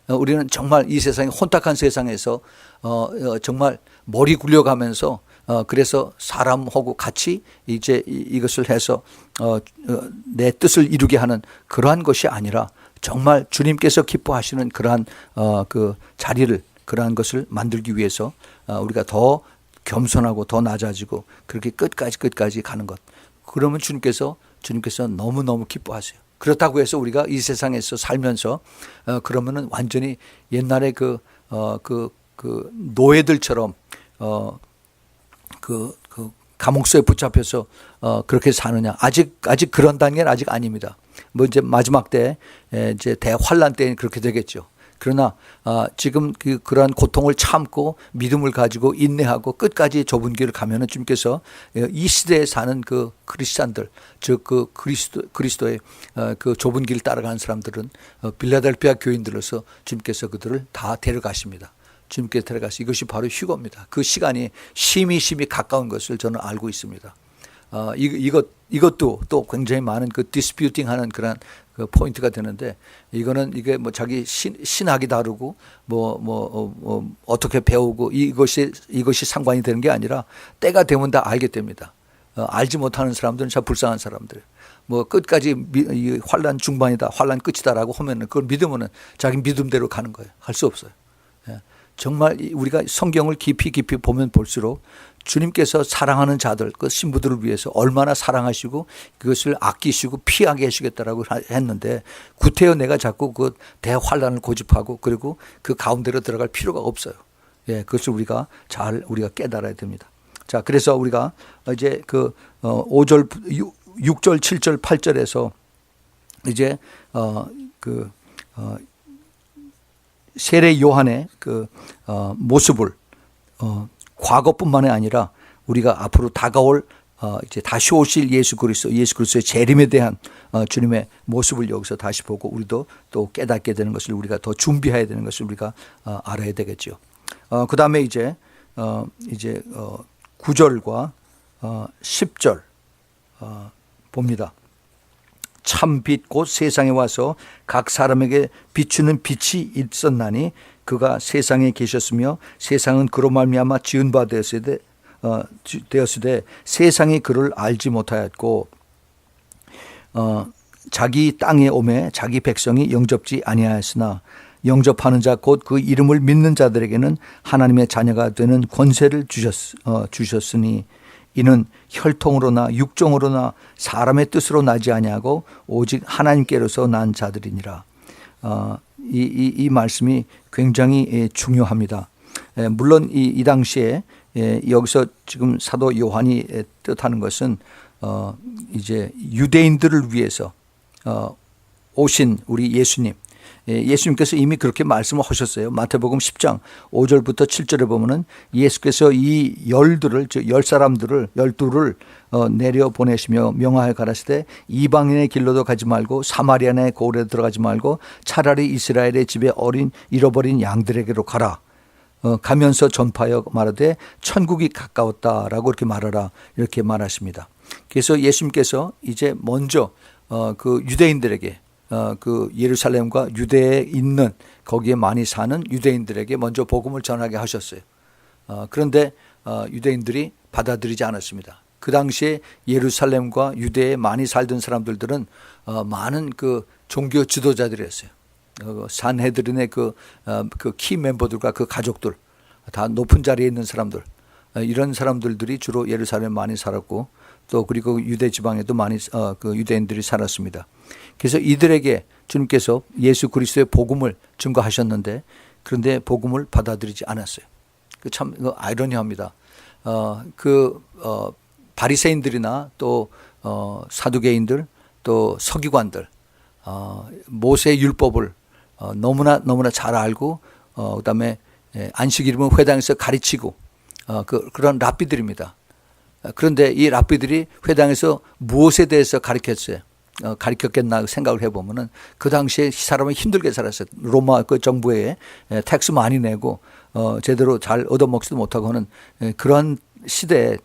우리는 정말 이 세상에 혼탁한 세상에서 정말 머리 굴려가면서 그래서 사람하고 같이 이제 이것을 해서 내 뜻을 이루게 하는 그러한 것이 아니라 정말 주님께서 기뻐하시는 그러한 그 자리를 그러한 것을 만들기 위해서 우리가 더 겸손하고 더 낮아지고 그렇게 끝까지 가는 것. 그러면 주님께서 너무너무 기뻐하세요. 그렇다고 해서 우리가 이 세상에서 살면서 그러면은 완전히 옛날에 그 노예들처럼 그 감옥소에 붙잡혀서 그렇게 사느냐. 아직 그런 단계는 아직 아닙니다. 뭐 이제 마지막 때 이제 대환란 때는 그렇게 되겠죠. 그러나 지금 그러한 고통을 참고 믿음을 가지고 인내하고 끝까지 좁은 길을 가면은 주님께서 이 시대에 사는 그 크리스찬들, 즉 그 그리스도의 그 좁은 길을 따라가는 사람들은 빌라델피아 교인들로서 주님께서 그들을 다 데려가십니다. 주님께 데려가시. 이것이 바로 휴거입니다. 그 시간이 심히 가까운 것을 저는 알고 있습니다. 이것도 또 굉장히 많은 그 디스퓨팅하는 그런 그 포인트가 되는데 이게 뭐 자기 신학이 다르고 어떻게 배우고 이것이 상관이 되는 게 아니라 때가 되면 다 알게 됩니다. 알지 못하는 사람들은 참 불쌍한 사람들. 뭐 끝까지 환란 중반이다, 환란 끝이다라고 하면은 그걸 믿으면은 자기 믿음대로 가는 거예요. 할 수 없어요. 정말 우리가 성경을 깊이 보면 볼수록 주님께서 사랑하는 자들, 그 신부들을 위해서 얼마나 사랑하시고 그것을 아끼시고 피하게 해주겠다라고 했는데 구태여 내가 자꾸 그 대환란을 고집하고 그리고 그 가운데로 들어갈 필요가 없어요. 그것을 우리가 깨달아야 됩니다. 자, 그래서 우리가 이제 그 5절, 6절, 7절, 8절에서 이제 세례 요한의 그 모습을 과거뿐만이 아니라 우리가 앞으로 다가올 이제 다시 오실 예수 그리스도의 재림에 대한 주님의 모습을 여기서 다시 보고 우리도 또 깨닫게 되는 것을 우리가 더 준비해야 되는 것을 우리가 알아야 되겠죠. 그 다음에 이제 9절과 10절 봅니다. 참 빛 곧 세상에 와서 각 사람에게 비추는 빛이 있었나니 그가 세상에 계셨으며 세상은 그로 말미암아 지은 바 되었으되 세상이 그를 알지 못하였고 자기 땅에 오매 자기 백성이 영접지 아니하였으나 영접하는 자 곧 그 이름을 믿는 자들에게는 하나님의 자녀가 되는 권세를 주셨으니 이는 혈통으로나 육종으로나 사람의 뜻으로 나지 아니하고 오직 하나님께로서 난 자들이니라. 이 말씀이 굉장히 중요합니다. 물론 이 당시에 여기서 지금 사도 요한이 뜻하는 것은 이제 유대인들을 위해서 오신 우리 예수님께서 이미 그렇게 말씀을 하셨어요. 마태복음 10장 5절부터 7절에 보면은 예수께서 이 열 사람들을 12를 내려 보내시며 명하여 가라사대 이방인의 길로도 가지 말고 사마리아의 고을에 들어가지 말고 차라리 이스라엘의 집에 잃어버린 양들에게로 가라. 가면서 전파하여 말하되 천국이 가까웠다라고 이렇게 말하라 이렇게 말하십니다. 그래서 예수님께서 이제 먼저 그 유대인들에게 그 예루살렘과 유대에 있는 거기에 많이 사는 유대인들에게 먼저 복음을 전하게 하셨어요. 그런데 유대인들이 받아들이지 않았습니다. 그 당시에 예루살렘과 유대에 많이 살던 사람들은 많은 그 종교 지도자들이었어요. 산헤드린의 그 키 멤버들과 그 가족들, 다 높은 자리에 있는 사람들, 이런 사람들이 주로 예루살렘에 많이 살았고, 또 그리고 유대 지방에도 많이 그 유대인들이 살았습니다. 그래서 이들에게 주님께서 예수 그리스도의 복음을 증거하셨는데, 그런데 복음을 받아들이지 않았어요. 참 아이러니합니다. 바리새인들이나 또 사두개인들, 또 서기관들, 모세의 율법을 너무나 잘 알고, 그다음에 안식일이면 회당에서 가르치고, 그런 랍비들입니다. 그런데 이 랍비들이 회당에서 무엇에 대해서 가르쳤겠나 생각을 해보면은, 그 당시에 사람은 힘들게 살았어요. 로마 그 정부에 텍스 많이 내고 제대로 잘 얻어먹지도 못하고 하는 그런 시대에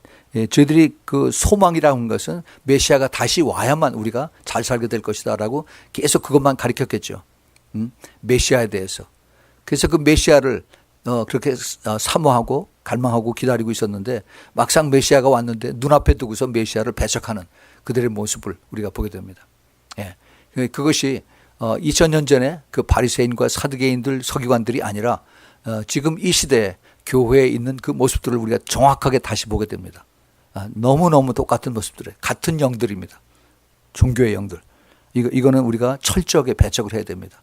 저희들이 그 소망이라고 하는 것은 메시아가 다시 와야만 우리가 잘 살게 될 것이다라고 계속 그것만 가르쳤겠죠. 메시아에 대해서. 그래서 그 메시아를 그렇게 사모하고 갈망하고 기다리고 있었는데, 막상 메시아가 왔는데 눈앞에 두고서 메시아를 배척하는 그들의 모습을 우리가 보게 됩니다. 예. 그것이 2000년 전에 그 바리새인과 사두개인들, 서기관들이 아니라 지금 이 시대에 교회에 있는 그 모습들을 우리가 정확하게 다시 보게 됩니다. 너무너무 똑같은 모습들에 같은 영들입니다. 종교의 영들. 이거는 우리가 철저하게 배척을 해야 됩니다.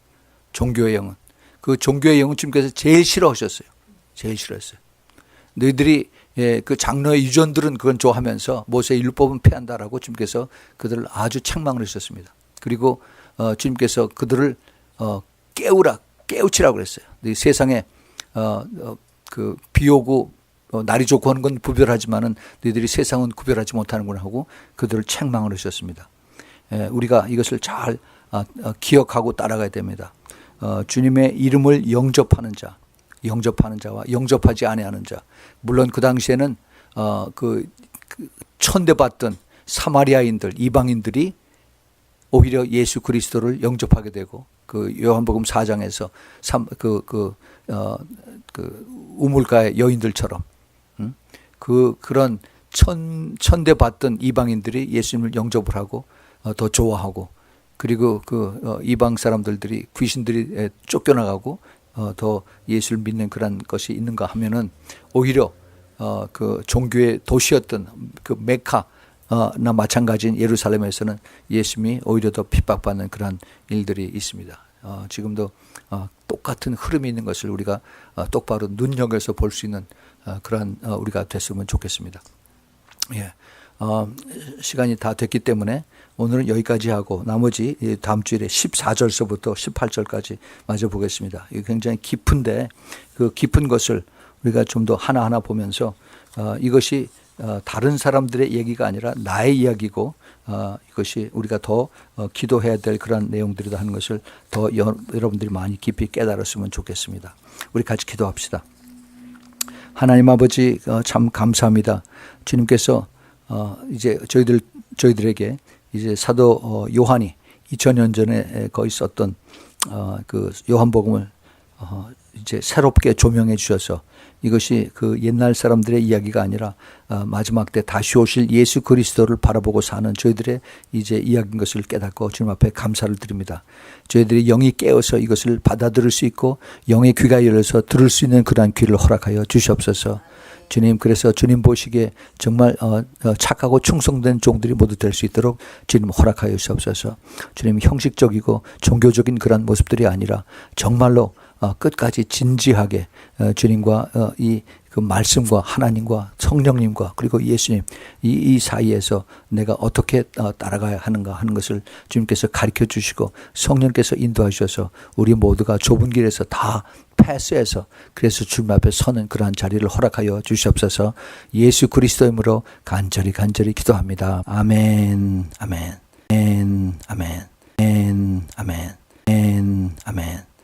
종교의 영은. 그 종교의 영은 주님께서 제일 싫어하셨어요. 제일 싫어했어요. 너희들이 그 장로의 유전들은 그건 좋아하면서 모세의 율법은 폐한다라고 주님께서 그들을 아주 책망을 하셨습니다. 그리고 주님께서 그들을 깨우치라고 그랬어요. 세상에 그 비 오고 날이 좋고 하는 건 구별하지만은 너희들이 세상은 구별하지 못하는구나 하고 그들을 책망을 하셨습니다. 우리가 이것을 잘 기억하고 따라가야 됩니다. 주님의 이름을 영접하는 자와 영접하지 아니하는 자. 물론 그 당시에는 그 천대받던 사마리아인들, 이방인들이 오히려 예수 그리스도를 영접하게 되고, 그 요한복음 4장에서 우물가의 여인들처럼 그런 천대받던 이방인들이 예수님을 영접을 하고 더 좋아하고, 그리고 이방 사람들이 귀신들이 쫓겨나가고 더 예수를 믿는 그런 것이 있는가 하면은, 오히려 그 종교의 도시였던 그 메카나 마찬가지인 예루살렘에서는 예수님이 오히려 더 핍박받는 그런 일들이 있습니다. 지금도 똑같은 흐름이 있는 것을 우리가 똑바로 눈여겨서 볼 수 있는 그런 우리가 됐으면 좋겠습니다. 예. 시간이 다 됐기 때문에 오늘은 여기까지 하고, 나머지 다음 주일에 14절서부터 18절까지 마저 보겠습니다. 이게 굉장히 깊은데, 그 깊은 것을 우리가 좀 더 하나하나 보면서 이것이 다른 사람들의 얘기가 아니라 나의 이야기고, 이것이 우리가 더 기도해야 될 그런 내용들이다 하는 것을 더 여러분들이 많이 깊이 깨달았으면 좋겠습니다. 우리 같이 기도합시다. 하나님 아버지, 참 감사합니다. 주님께서 이제 저희들에게 이제 사도 요한이 2000년 전에 거기 썼던 그 요한복음을 이제 새롭게 조명해 주셔서, 이것이 그 옛날 사람들의 이야기가 아니라 마지막 때 다시 오실 예수 그리스도를 바라보고 사는 저희들의 이제 이야기인 것을 깨닫고 주님 앞에 감사를 드립니다. 저희들이 영이 깨어서 이것을 받아들일 수 있고, 영의 귀가 열려서 들을 수 있는 그러한 귀를 허락하여 주시옵소서. 주님, 그래서 주님 보시기에 정말 착하고 충성된 종들이 모두 될 수 있도록 주님 허락하여 주시옵소서. 주님, 형식적이고 종교적인 그런 모습들이 아니라 정말로 끝까지 진지하게 주님과 그 말씀과 하나님과 성령님과 그리고 예수님 이 사이에서 내가 어떻게 따라가야 하는가 하는 것을 주님께서 가르쳐 주시고, 성령께서 인도하셔서 우리 모두가 좁은 길에서 다 패스해서 그래서 주님 앞에 서는 그러한 자리를 허락하여 주시옵소서. 예수 그리스도이므로 간절히 기도합니다. 아멘, 아멘, 아멘, 아멘, 아멘, 아멘, 아멘.